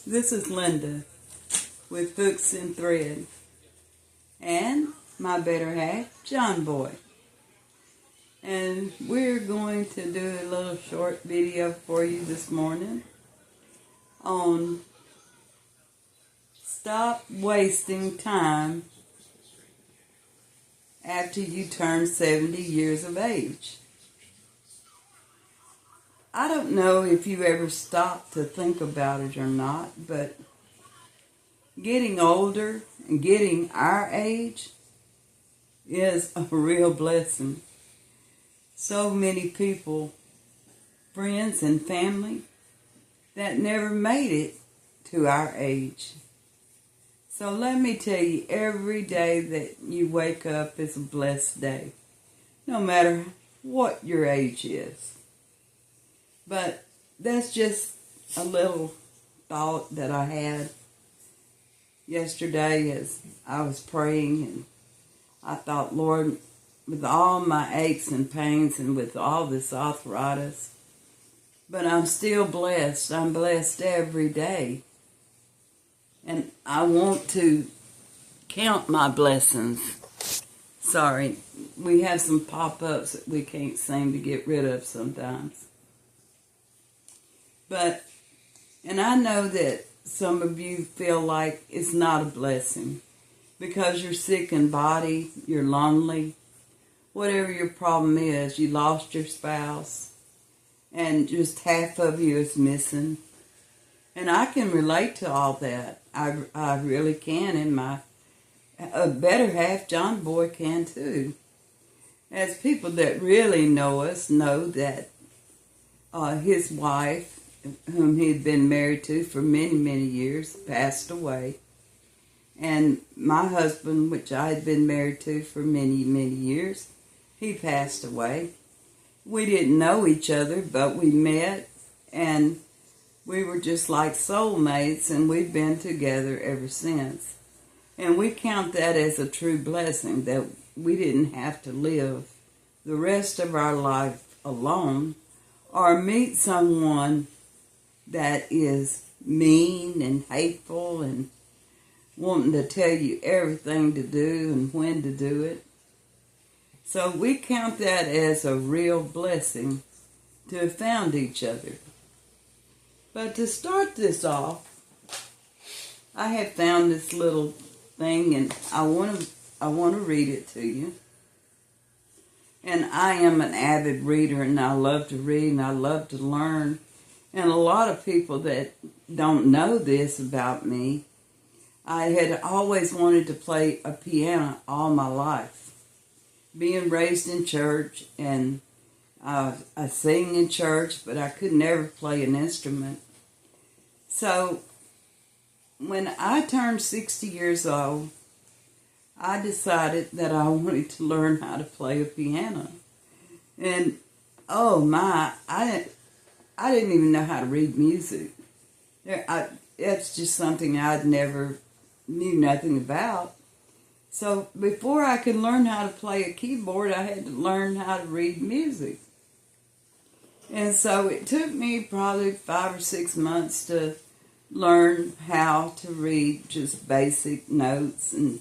This is Linda with Books and Thread, and my better half, John Boy. And we're going to do a little short video for you this morning on stop wasting time after you turn 70 years of age. I don't know if you ever stop to think about it or not, but getting older and getting our age is a real blessing. So many people, friends and family, that never made it to our age. So let me tell you, every day that you wake up is a blessed day, no matter what your age is. But that's just a little thought that I had yesterday as I was praying, and I thought, Lord, with all my aches and pains and with all this arthritis, but I'm still blessed. I'm blessed every day. And I want to count my blessings. Sorry, we have some pop-ups that we can't seem to get rid of sometimes. And I know that some of you feel like it's not a blessing because you're sick in body, you're lonely, whatever your problem is, you lost your spouse, and just half of you is missing. And I can relate to all that. I really can, and my better half, John Boy, can too. As people that really know us know that his wife, whom he had been married to for many, many years, passed away. And my husband, which I had been married to for many, many years, he passed away. We didn't know each other, but we met, and we were just like soulmates, and we've been together ever since. And we count that as a true blessing, that we didn't have to live the rest of our life alone or meet someone that is mean and hateful and wanting to tell you everything to do and when to do it. So we count that as a real blessing to have found each other. But to start this off, I have found this little thing, and I want to read it to you. And I am an avid reader, and I love to read, and I love to learn. And a lot of people that don't know this about me, I had always wanted to play a piano all my life. Being raised in church, and I sing in church, but I could never play an instrument. So when I turned 60 years old, I decided that I wanted to learn how to play a piano. And oh my, I didn't even know how to read music. It's just something I'd never knew nothing about. So before I could learn how to play a keyboard, I had to learn how to read music. And so it took me probably 5 or 6 months to learn how to read just basic notes and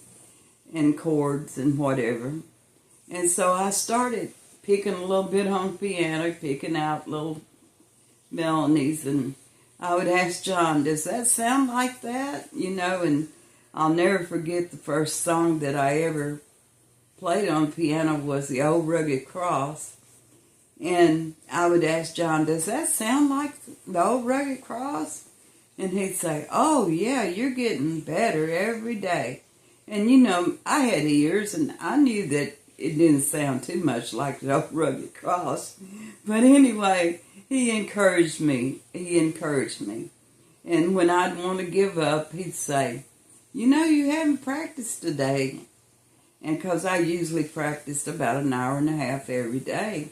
chords and whatever. And so I started picking a little bit on piano, picking out little melodies, and I would ask John, does that sound like that? And I'll never forget the first song that I ever played on piano was The Old Rugged Cross. And I would ask John, does that sound like The Old Rugged Cross? And he'd say, oh yeah, you're getting better every day. And I had ears, and I knew that it didn't sound too much like The Old Rugged Cross. But anyway, he encouraged me. And when I'd want to give up, he'd say, you haven't practiced today. And because I usually practiced about an hour and a half every day.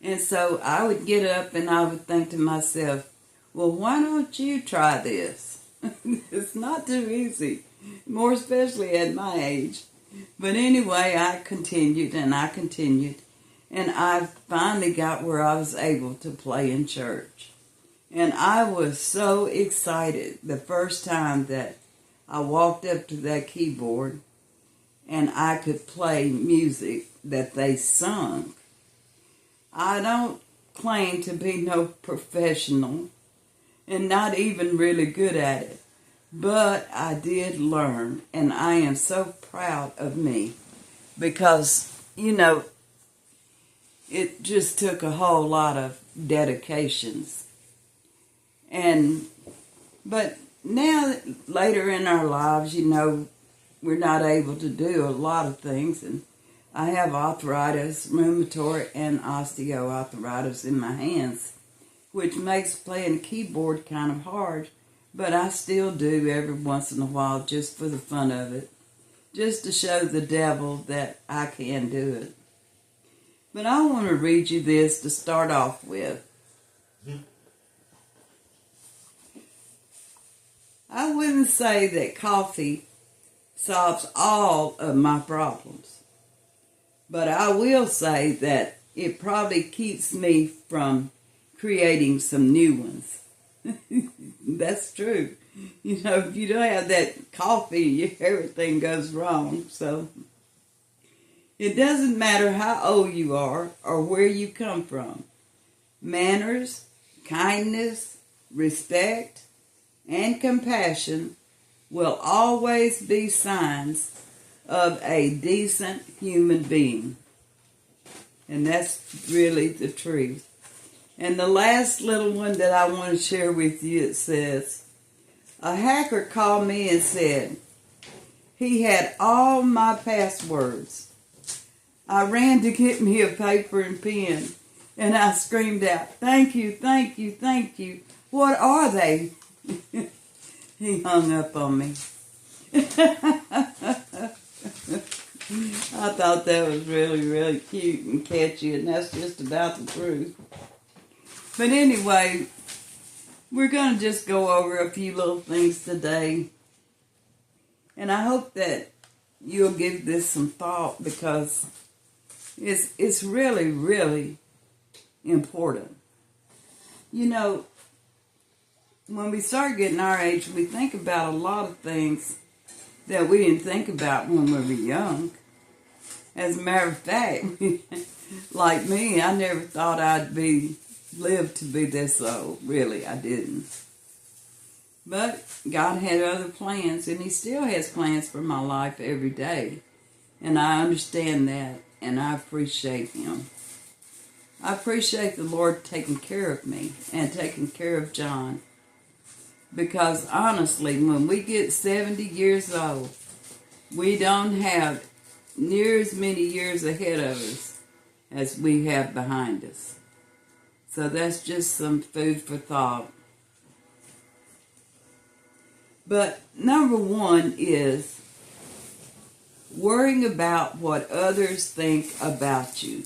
And so I would get up and I would think to myself, well, why don't you try this? It's not too easy, more especially at my age. But anyway, I continued. And I finally got where I was able to play in church. And I was so excited the first time that I walked up to that keyboard and I could play music that they sung. I don't claim to be no professional and not even really good at it, but I did learn, and I am so proud of me because, it just took a whole lot of dedications. But now, later in our lives, we're not able to do a lot of things, and I have arthritis, rheumatoid, and osteoarthritis in my hands, which makes playing the keyboard kind of hard, but I still do every once in a while just for the fun of it, just to show the devil that I can do it. But I want to read you this to start off with. I wouldn't say that coffee solves all of my problems, but I will say that it probably keeps me from creating some new ones. That's true. If you don't have that coffee, everything goes wrong. So it doesn't matter how old you are or where you come from. Manners, kindness, respect, and compassion will always be signs of a decent human being. And that's really the truth. And the last little one that I want to share with you, it says, a hacker called me and said he had all my passwords. I ran to get me a paper and pen, and I screamed out, "Thank you, thank you, thank you. What are they?" He hung up on me. I thought that was really, really cute and catchy, and that's just about the truth. But anyway, we're going to just go over a few little things today. And I hope that you'll give this some thought because it's really, really important. When we start getting our age, we think about a lot of things that we didn't think about when we were young. As a matter of fact, like me, I never thought I'd live to be this old. Really, I didn't. But God had other plans, and He still has plans for my life every day. And I understand that, and I appreciate Him. I appreciate the Lord taking care of me and taking care of John. Because honestly, when we get 70 years old, we don't have near as many years ahead of us as we have behind us. So that's just some food for thought. But number one is worrying about what others think about you.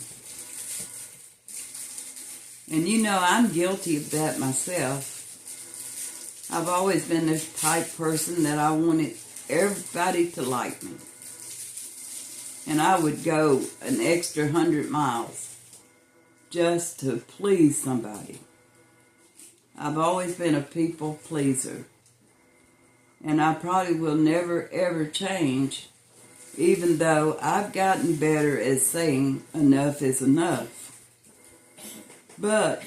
And I'm guilty of that myself. I've always been this type person that I wanted everybody to like me. And I would go an extra 100 miles just to please somebody. I've always been a people pleaser. And I probably will never ever change, even though I've gotten better at saying enough is enough. But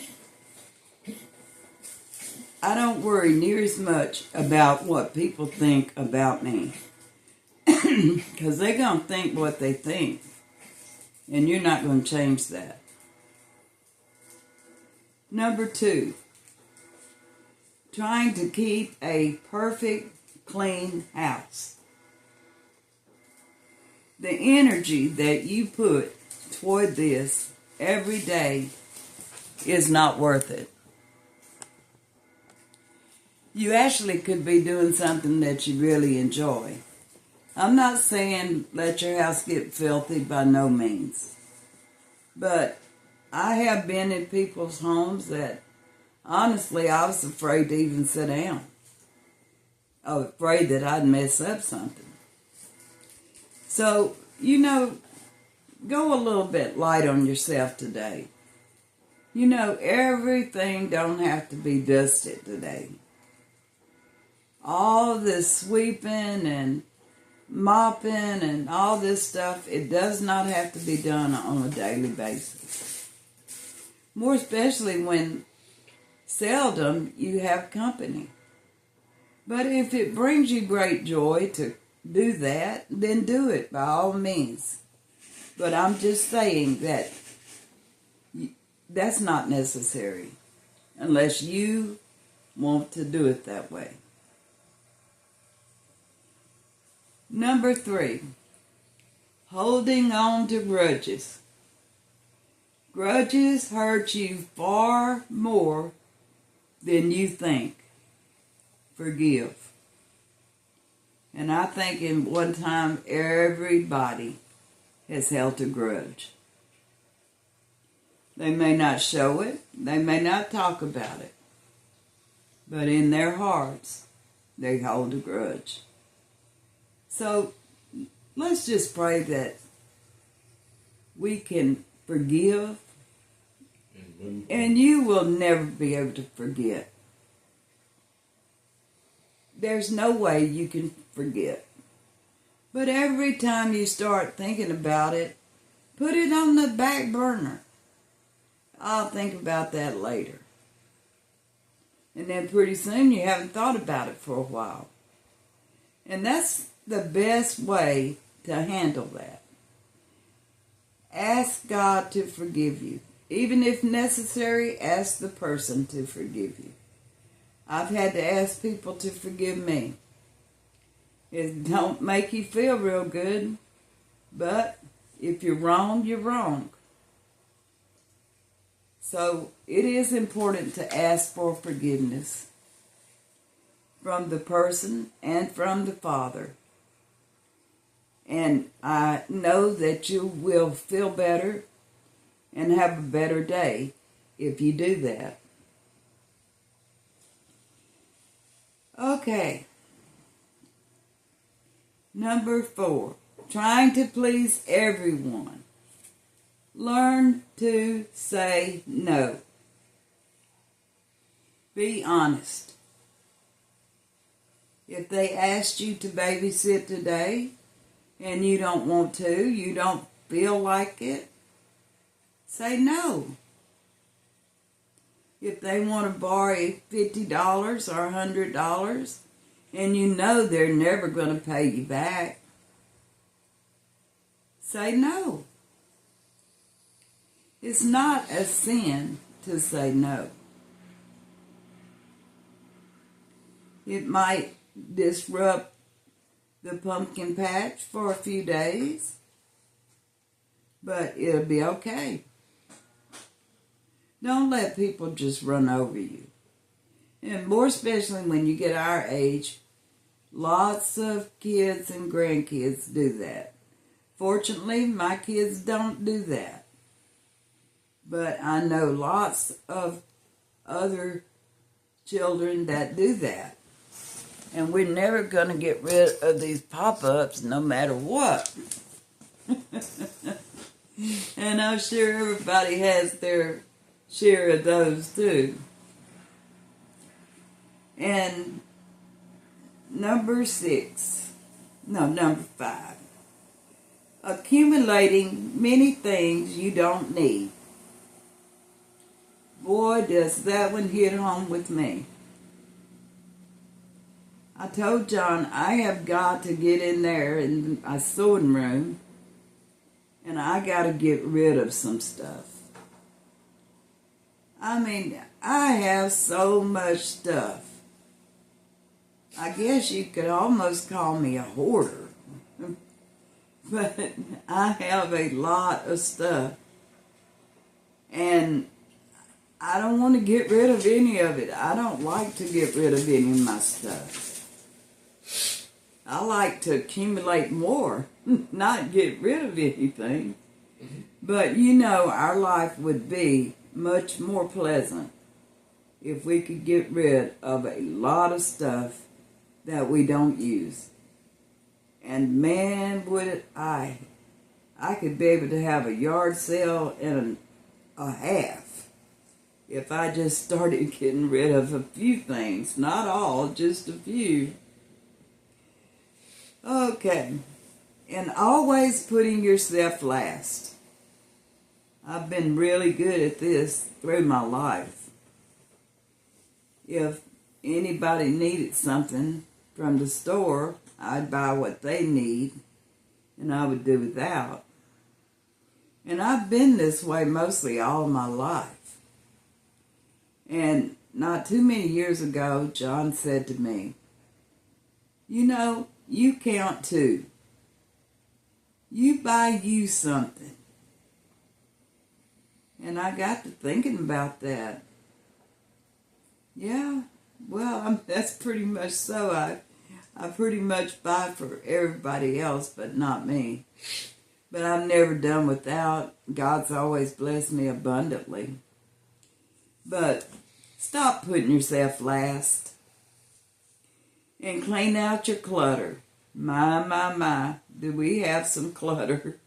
I don't worry near as much about what people think about me. Because they're going to think what they think. And you're not going to change that. Number two, trying to keep a perfect, clean house. The energy that you put toward this every day is not worth it. You actually could be doing something that you really enjoy. I'm not saying let your house get filthy, by no means. But I have been in people's homes that, honestly, I was afraid to even sit down. I was afraid that I'd mess up something. So, go a little bit light on yourself today. You know, everything don't have to be dusted today. All this sweeping and mopping and all this stuff, it does not have to be done on a daily basis. More especially when seldom you have company. But if it brings you great joy to do that, then do it by all means. But I'm just saying that that's not necessary unless you want to do it that way. Number 3, holding on to grudges. Grudges hurt you far more than you think. Forgive. And I think in one time everybody has held a grudge. They may not show it, they may not talk about it, but in their hearts they hold a grudge. So let's just pray that we can forgive, and you will never be able to forget. There's no way you can forget. But every time you start thinking about it, put it on the back burner. I'll think about that later. And then pretty soon you haven't thought about it for a while. And that's the best way to handle that. Ask God to forgive you. Even if necessary, ask the person to forgive you. I've had to ask people to forgive me. It don't make you feel real good, but if you're wrong, you're wrong. So it is important to ask for forgiveness from the person and from the Father. And I know that you will feel better and have a better day if you do that. Okay. Number 4, trying to please everyone. Learn to say no. Be honest. If they asked you to babysit today and you don't want to, you don't feel like it, say no. If they want to borrow $50 or $100 and you know they're never going to pay you back, say no. It's not a sin to say no. It might disrupt the pumpkin patch for a few days, but it'll be okay. Don't let people just run over you. And more especially when you get our age, lots of kids and grandkids do that. Fortunately, my kids don't do that. But I know lots of other children that do that. And we're never going to get rid of these pop-ups no matter what. And I'm sure everybody has their share of those too. And number 5. Accumulating many things you don't need. Boy, does that one hit home with me. I told John I have got to get in there in my sewing room and I got to get rid of some stuff. I mean, I have so much stuff. I guess you could almost call me a hoarder. But I have a lot of stuff. And I don't want to get rid of any of it. I don't like to get rid of any of my stuff. I like to accumulate more, not get rid of anything. But you know, our life would be much more pleasant if we could get rid of a lot of stuff that we don't use. And man, would I could be able to have a yard sale and a half if I just started getting rid of a few things. Not all, just a few. Okay. And always putting yourself last. I've been really good at this through my life. If anybody needed something from the store, I'd buy what they need, and I would do without. And I've been this way mostly all my life. And not too many years ago, John said to me, "You know, you count too. You buy you something." And I got to thinking about that. Yeah, well, that's pretty much so. I pretty much buy for everybody else, but not me. But I've never done without. God's always blessed me abundantly. But stop putting yourself last. And clean out your clutter. My, do we have some clutter?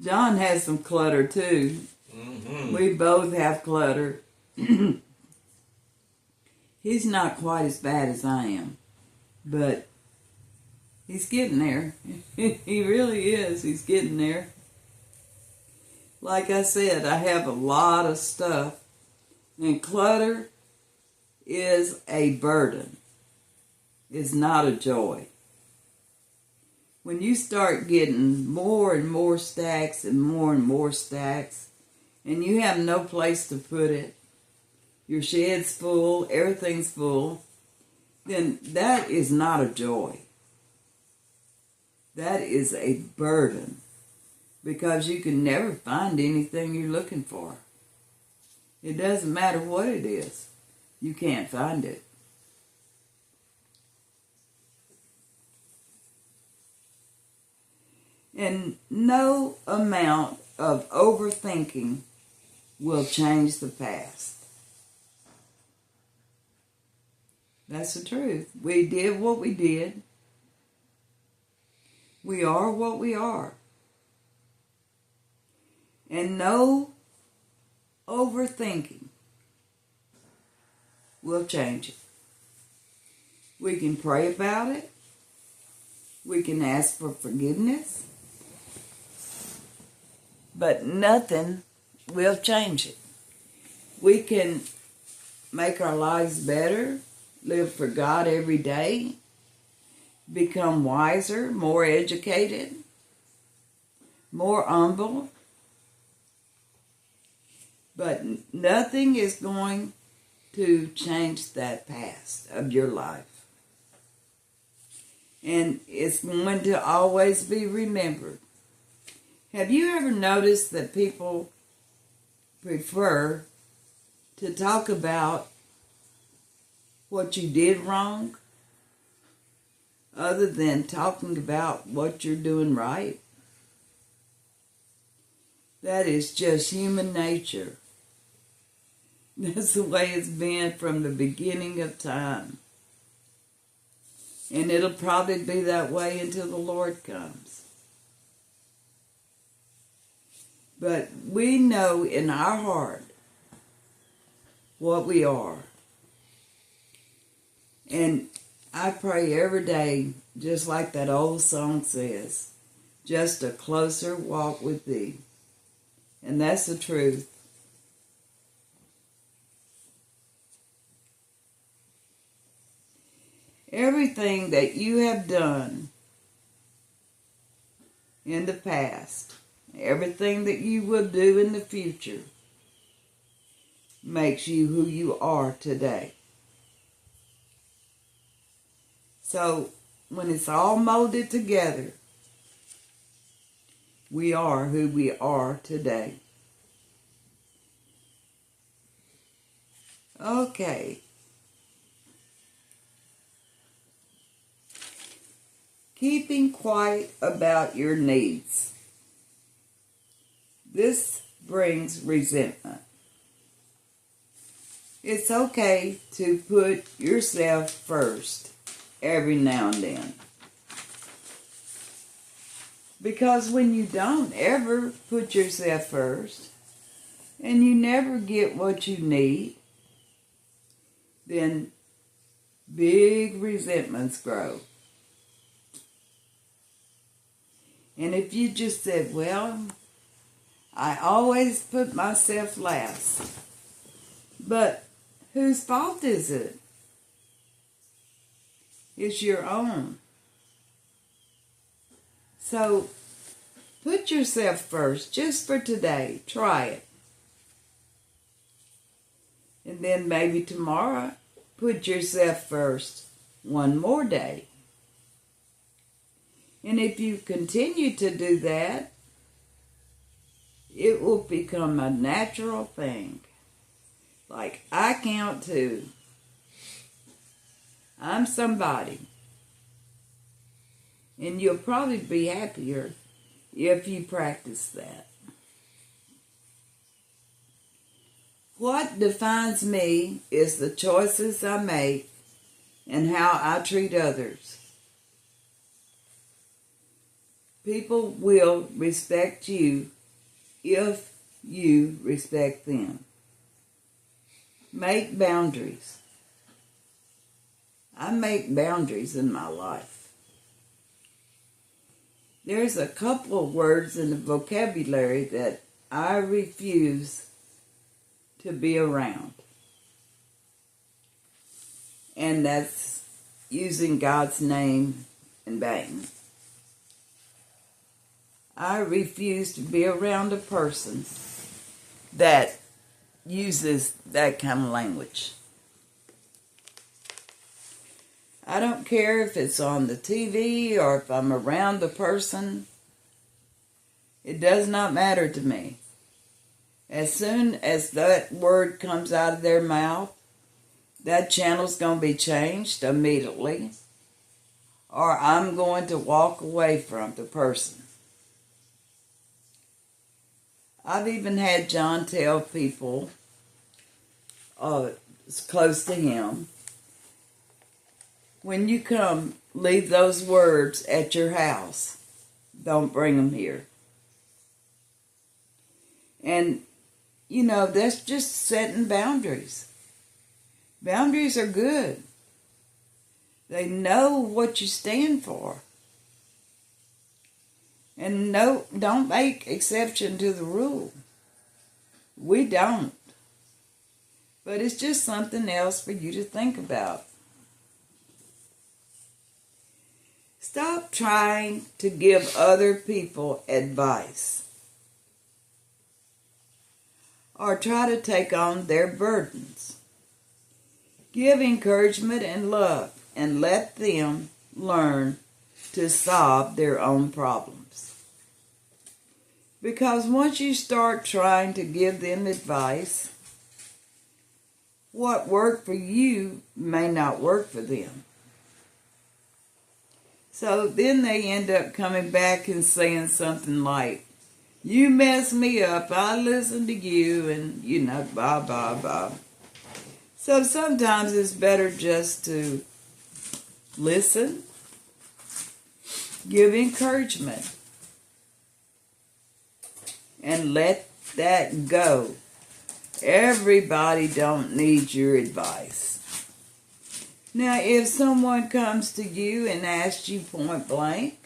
John has some clutter too. Mm-hmm. We both have clutter. He's not quite as bad as I am, but he's getting there. He really is. He's getting there. Like I said, I have a lot of stuff, and clutter is a burden. It's not a joy. When you start getting more and more stacks and more stacks, and you have no place to put it, your shed's full, everything's full, then that is not a joy. That is a burden, because you can never find anything you're looking for. It doesn't matter what it is. You can't find it. And no amount of overthinking will change the past. That's the truth. We did what we did. We are what we are. And no overthinking will change it. We can pray about it. We can ask for forgiveness. But nothing will change it. We can make our lives better, live for God every day, become wiser, more educated, more humble. But nothing is going to change that past of your life. And it's going to always be remembered. Have you ever noticed that people prefer to talk about what you did wrong other than talking about what you're doing right? That is just human nature. That's the way it's been from the beginning of time. And it'll probably be that way until the Lord comes. But we know in our heart what we are. And I pray every day, just like that old song says, just a closer walk with thee. And that's the truth. Everything that you have done in the past, everything that you will do in the future, makes you who you are today. So when it's all molded together, we are who we are today. Okay. Keeping quiet about your needs. This brings resentment. It's okay to put yourself first every now and then. Because when you don't ever put yourself first, and you never get what you need, then big resentments grow. And if you just said, well, I always put myself last, but whose fault is it? It's your own. So put yourself first, just for today. Try it. And then maybe tomorrow, put yourself first one more day. And if you continue to do that, it will become a natural thing. Like, I count 2. I'm somebody. And you'll probably be happier if you practice that. What defines me is the choices I make and how I treat others. People will respect you if you respect them. Make boundaries. I make boundaries in my life. There's a couple of words in the vocabulary that I refuse to be around. And that's using God's name in vain. I refuse to be around a person that uses that kind of language. I don't care if it's on the TV or if I'm around the person. It does not matter to me. As soon as that word comes out of their mouth, that channel's going to be changed immediately, or I'm going to walk away from the person. I've even had John tell people close to him, when you come, leave those words at your house. Don't bring them here. And, you know, that's just setting boundaries. Boundaries are good. They know what you stand for. And no, don't make exception to the rule. We don't. But it's just something else for you to think about. Stop trying to give other people advice or try to take on their burdens. Give encouragement and love and let them learn to solve their own problems. Because once you start trying to give them advice, what worked for you may not work for them. So then they end up coming back and saying something like, you messed me up, I listened to you, and, you know, blah, blah, blah. So sometimes it's better just to listen, give encouragement, and let that go. Everybody don't need your advice. Now, if someone comes to you and asks you point blank,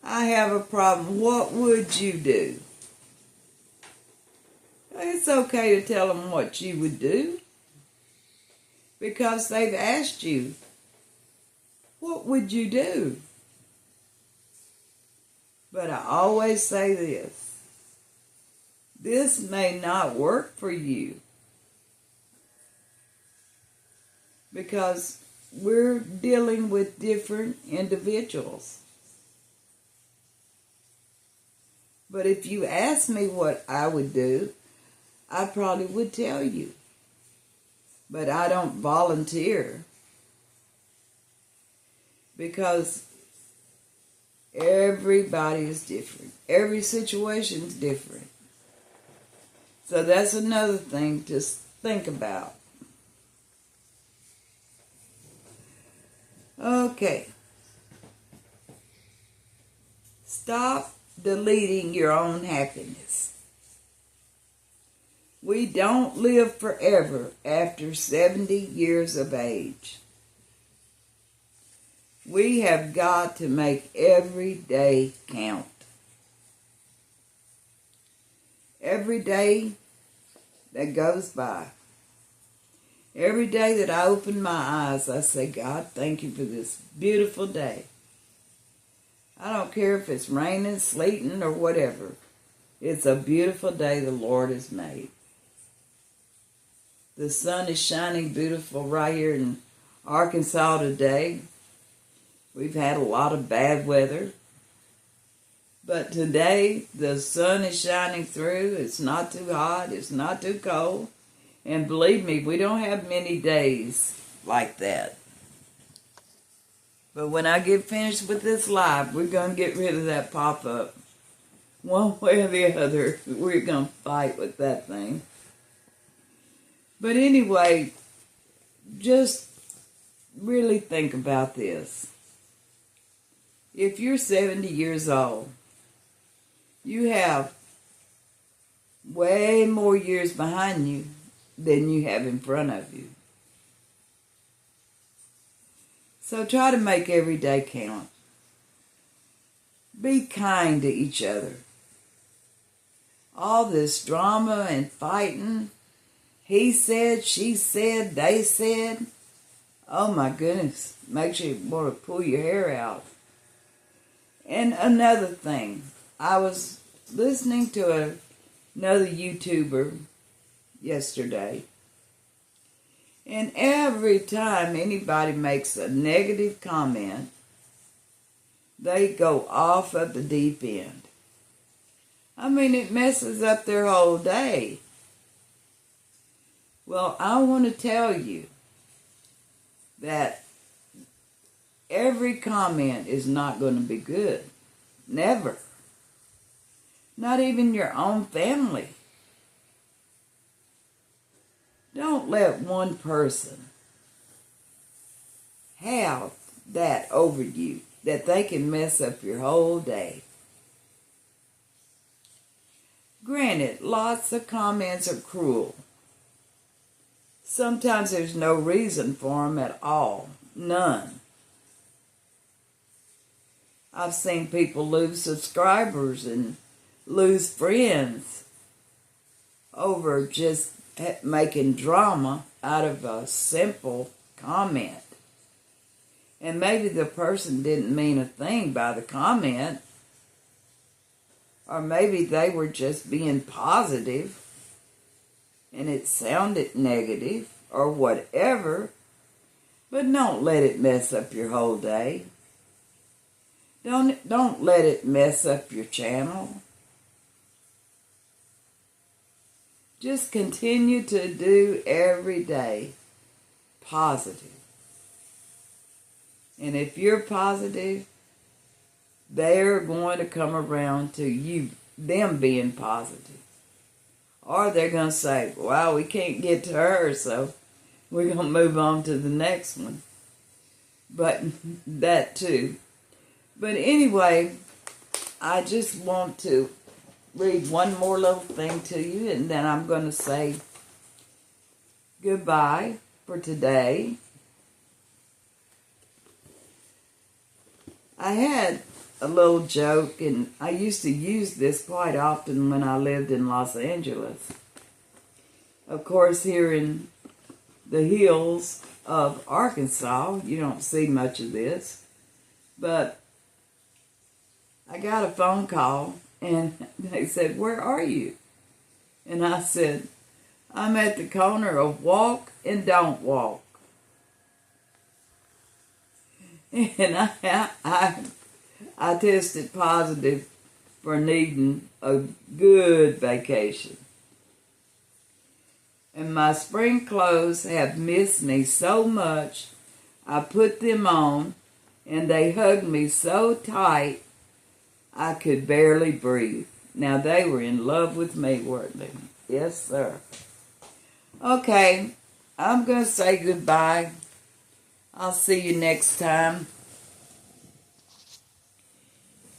I have a problem, what would you do? It's okay to tell them what you would do because they've asked you, what would you do? But I always say this, this may not work for you because we're dealing with different individuals. But if you ask me what I would do, I probably would tell you. But I don't volunteer because everybody is different. Every situation is different. So that's another thing to think about. Okay. Stop deleting your own happiness. We don't live forever after 70 years of age. We have got to make every day count. Every day that goes by. Every day that I open my eyes, I say, God, thank you for this beautiful day. I don't care if it's raining, sleeting, or whatever. It's a beautiful day the Lord has made. The sun is shining beautiful right here in Arkansas today. We've had a lot of bad weather. But today, the sun is shining through. It's not too hot. It's not too cold. And believe me, we don't have many days like that. But when I get finished with this live, we're going to get rid of that pop-up. One way or the other, we're going to fight with that thing. But anyway, just really think about this. If you're 70 years old, you have way more years behind you than you have in front of you. So try to make every day count. Be kind to each other. All this drama and fighting, he said, she said, they said, oh my goodness, makes you want to pull your hair out. And another thing, I was listening to another YouTuber yesterday, and every time anybody makes a negative comment, they go off of the deep end. I mean, it messes up their whole day. Well, I want to tell you that every comment is not going to be good. Never. Not even your own family. Don't let one person have that over you, that they can mess up your whole day. Granted, lots of comments are cruel. Sometimes there's no reason for them at all. None. I've seen people lose subscribers and lose friends over just making drama out of a simple comment. And maybe the person didn't mean a thing by the comment, or maybe they were just being positive and it sounded negative or whatever, but don't let it mess up your whole day. Don't let it mess up your channel. Just continue to do every day positive. And if you're positive, they're going to come around to them being positive. Or they're going to say, well, we can't get to her, so we're going to move on to the next one. But that too. But anyway, I just want to read one more little thing to you, and then I'm going to say goodbye for today. I had a little joke, and I used to use this quite often when I lived in Los Angeles. Of course, here in the hills of Arkansas, you don't see much of this, but I got a phone call, and they said, "Where are you?" And I said, "I'm at the corner of walk and don't walk." And I tested positive for needing a good vacation. And my spring clothes have missed me so much, I put them on, and they hugged me so tight, I could barely breathe. Now, they were in love with me, weren't they? Yes, sir. Okay, I'm going to say goodbye. I'll see you next time.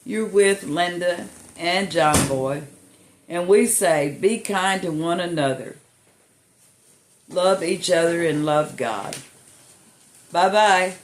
You're with Linda and John Boy, And we say, be kind to one another. Love each other and love God. Bye-bye.